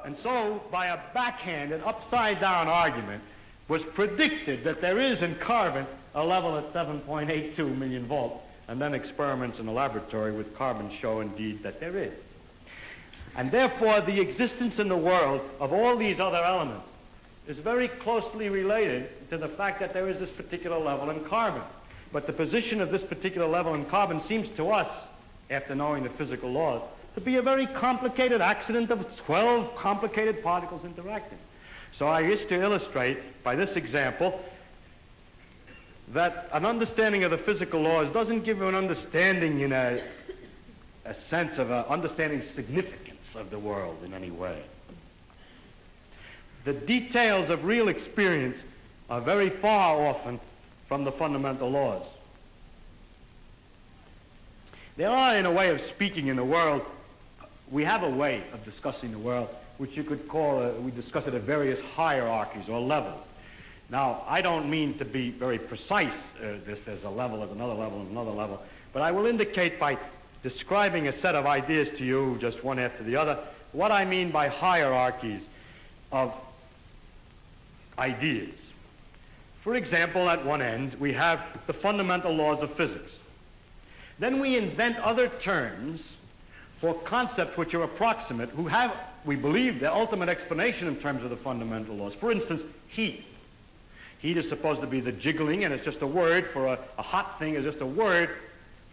And so, by a backhanded, upside-down argument, was predicted that there is in carbon a level at 7.82 million volts, and then experiments in the laboratory with carbon show indeed that there is. And therefore, the existence in the world of all these other elements is very closely related to the fact that there is this particular level in carbon. But the position of this particular level in carbon seems to us, after knowing the physical laws, to be a very complicated accident of 12 complicated particles interacting. So I wish to illustrate by this example that an understanding of the physical laws doesn't give you an understanding in a sense of understanding significance of the world in any way. The details of real experience are very far often from the fundamental laws. There are, in a way of speaking in the world, we have a way of discussing the world which you could call, we discuss it at various hierarchies or levels. Now, I don't mean to be very precise, there's a level, there's another level, and another level, but I will indicate by describing a set of ideas to you, just one after the other, what I mean by hierarchies of ideas. For example, at one end, we have the fundamental laws of physics. Then we invent other terms for concepts which are approximate, who have, we believe, the ultimate explanation in terms of the fundamental laws. For instance, heat. Heat is supposed to be the jiggling, and it's just a word for a hot thing, is just a word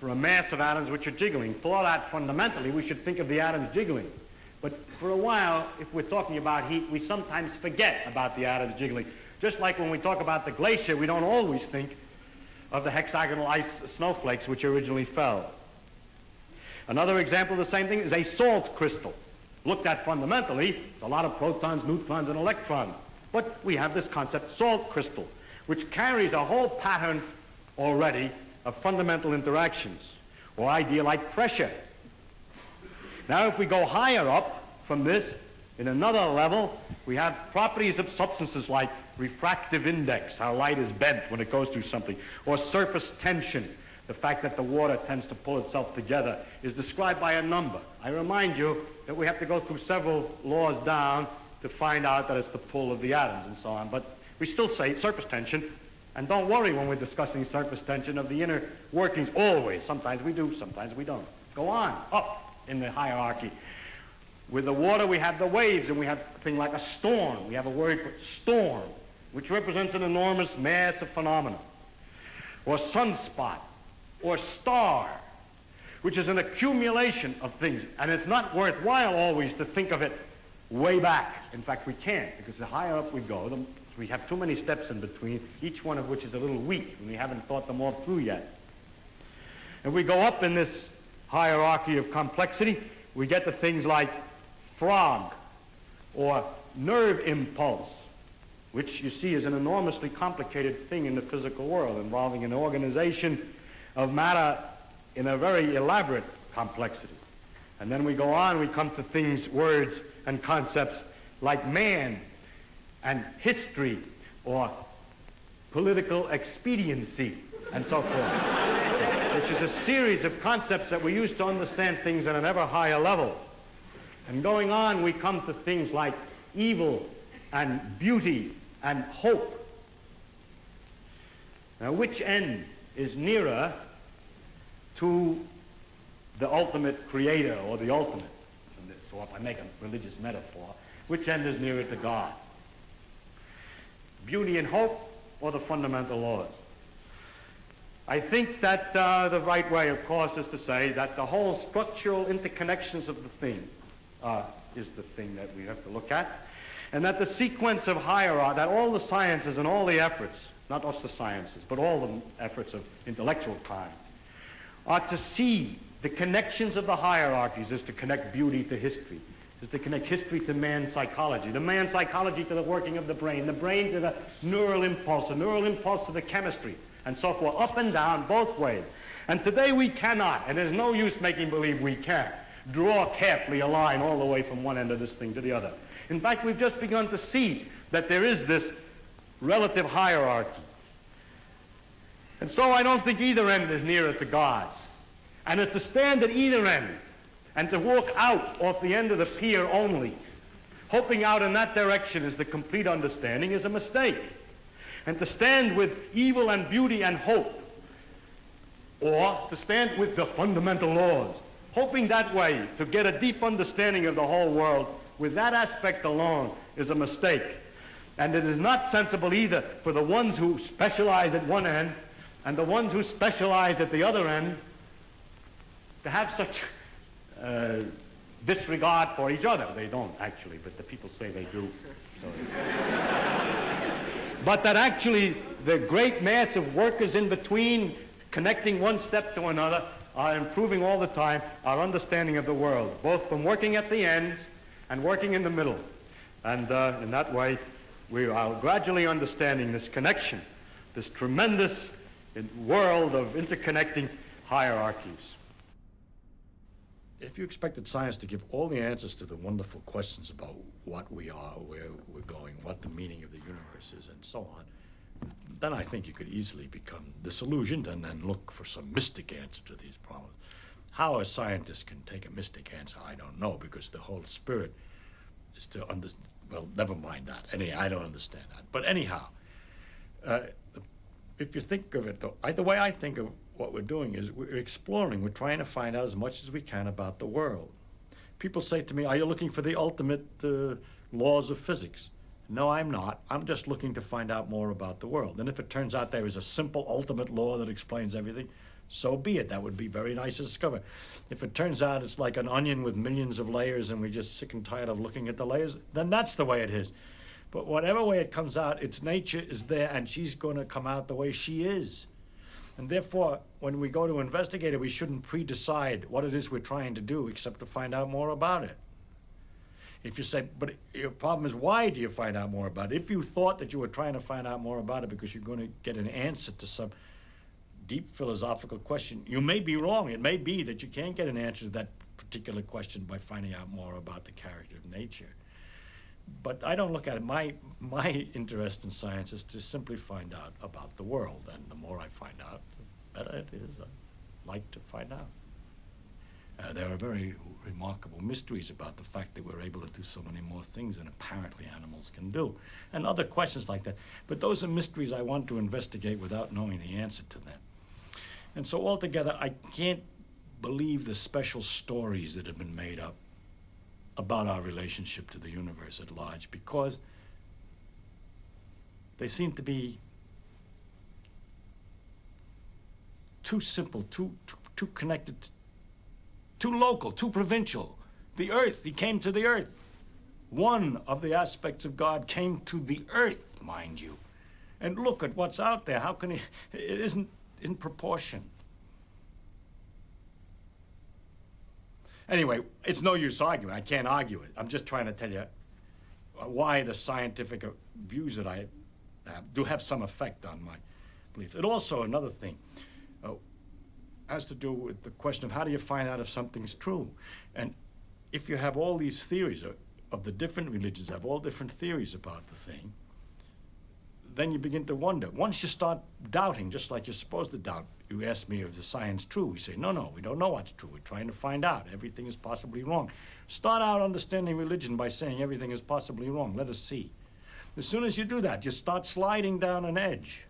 for a mass of atoms which are jiggling. For that, fundamentally, we should think of the atoms jiggling. But for a while, if we're talking about heat, we sometimes forget about the atoms jiggling. Just like when we talk about the glacier, we don't always think of the hexagonal ice snowflakes which originally fell. Another example of the same thing is a salt crystal. Looked at fundamentally, it's a lot of protons, neutrons, and electrons. But we have this concept, salt crystal, which carries a whole pattern already of fundamental interactions, or idea like pressure. Now, if we go higher up from this, in another level, we have properties of substances like refractive index, how light is bent when it goes through something, or surface tension, the fact that the water tends to pull itself together, is described by a number. I remind you that we have to go through several laws down to find out that it's the pull of the atoms and so on, but we still say surface tension, and don't worry when we're discussing surface tension of the inner workings, always. Sometimes we do, sometimes we don't. Go on, up in the hierarchy. With the water, we have the waves, and we have a thing like a storm. We have a word for storm, which represents an enormous mass of phenomena. Or sunspot, or star, which is an accumulation of things. And it's not worthwhile always to think of it way back. In fact, we can't, because the higher up we go, we have too many steps in between, each one of which is a little weak, and we haven't thought them all through yet. If we go up in this hierarchy of complexity, we get to things like frog, or nerve impulse, which you see is an enormously complicated thing in the physical world, involving an organization of matter in a very elaborate complexity. And then we go on, we come to things, words, and concepts like man, and history, or political expediency, and so forth, which is a series of concepts that we use to understand things at an ever higher level. And going on, we come to things like evil and beauty and hope. Now, which end is nearer to the ultimate creator, or the ultimate? So if I make a religious metaphor, which end is nearer to God? Beauty and hope, or the fundamental laws? I think that the right way, of course, is to say that the whole structural interconnections of the thing is the thing that we have to look at, and that the sequence of hierarchy, that all the sciences and all the efforts, not just the sciences, but all the efforts of intellectual kind, are to see the connections of the hierarchies, is to connect beauty to history, is to connect history to man's psychology, the man's psychology to the working of the brain to the neural impulse to the chemistry, and so forth, up and down, both ways. And today we cannot, and there's no use making believe we can, draw carefully a line all the way from one end of this thing to the other. In fact, we've just begun to see that there is this relative hierarchy. And so I don't think either end is nearer to God's. And it's to stand at either end and to walk out off the end of the pier only hoping out in that direction is the complete understanding is a mistake. And to stand with evil and beauty and hope, or to stand with the fundamental laws, hoping that way to get a deep understanding of the whole world with that aspect alone is a mistake. And it is not sensible either for the ones who specialize at one end and the ones who specialize at the other end to have such disregard for each other. They don't actually, but the people say they do. So. But that actually the great mass of workers in between, connecting one step to another, are improving all the time our understanding of the world, both from working at the ends and working in the middle. And in that way, we are gradually understanding this connection, this tremendous world of interconnecting hierarchies. If you expected science to give all the answers to the wonderful questions about what we are, where we're going, what the meaning of the universe is, and so on, then I think you could easily become disillusioned and then look for some mystic answer to these problems. How a scientist can take a mystic answer, I don't know, because the whole spirit is to understand. Well, never mind that. I don't understand that. But anyhow, if you think of it, though, the way I think of what we're doing is we're exploring. We're trying to find out as much as we can about the world. People say to me, are you looking for the ultimate laws of physics? No, I'm not. I'm just looking to find out more about the world. And if it turns out there is a simple ultimate law that explains everything, so be it. That would be very nice to discover. If it turns out it's like an onion with millions of layers and we're just sick and tired of looking at the layers, then that's the way it is. But whatever way it comes out, its nature is there and she's going to come out the way she is. And therefore, when we go to investigate it, we shouldn't pre-decide what it is we're trying to do except to find out more about it. If you say, but your problem is, why do you find out more about it? If you thought that you were trying to find out more about it because you're going to get an answer to some deep philosophical question, you may be wrong. It may be that you can't get an answer to that particular question by finding out more about the character of nature. But I don't look at it. My interest in science is to simply find out about the world. And the more I find out, the better it is. I like to find out. There are very remarkable mysteries about the fact that we're able to do so many more things than apparently animals can do, and other questions like that. But those are mysteries I want to investigate without knowing the answer to them. And so altogether, I can't believe the special stories that have been made up about our relationship to the universe at large, because they seem to be too simple, too connected, too local, too provincial. The earth, he came to the earth. One of the aspects of God came to the earth, mind you. And look at what's out there. How can it isn't in proportion. Anyway, it's no use arguing. I can't argue it. I'm just trying to tell you why the scientific views that I have do have some effect on my beliefs. It also, another thing, has to do with the question of how do you find out if something's true? And if you have all these theories of the different religions, have all different theories about the thing, then you begin to wonder. Once you start doubting, just like you're supposed to doubt, you ask me, is the science true? We say, no, we don't know what's true. We're trying to find out. Everything is possibly wrong. Start out understanding religion by saying everything is possibly wrong. Let us see. As soon as you do that, you start sliding down an edge,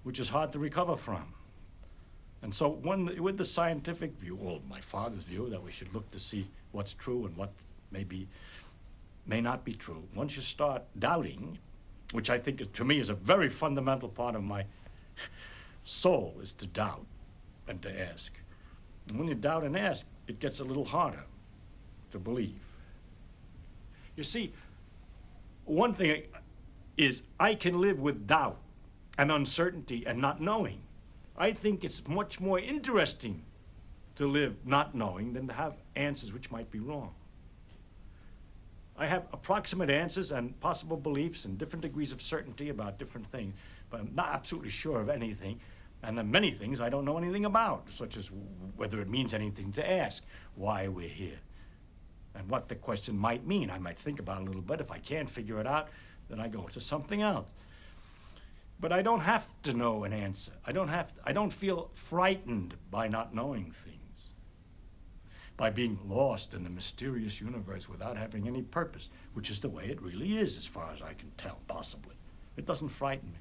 which is hard to recover from. And so with the scientific view, or my father's view, that we should look to see what's true and what may not be true, once you start doubting, which I think to me is a very fundamental part of my soul, is to doubt and to ask. And when you doubt and ask, it gets a little harder to believe. You see, one thing is I can live with doubt and uncertainty and not knowing. I think it's much more interesting to live not knowing than to have answers which might be wrong. I have approximate answers and possible beliefs and different degrees of certainty about different things, but I'm not absolutely sure of anything. And then many things I don't know anything about, such as whether it means anything to ask, why we're here, and what the question might mean. I might think about it a little bit. If I can't figure it out, then I go to something else. But I don't have to know an answer. I don't feel frightened by not knowing things. by being lost in the mysterious universe without having any purpose, which is the way it really is, as far as I can tell, possibly. It doesn't frighten me.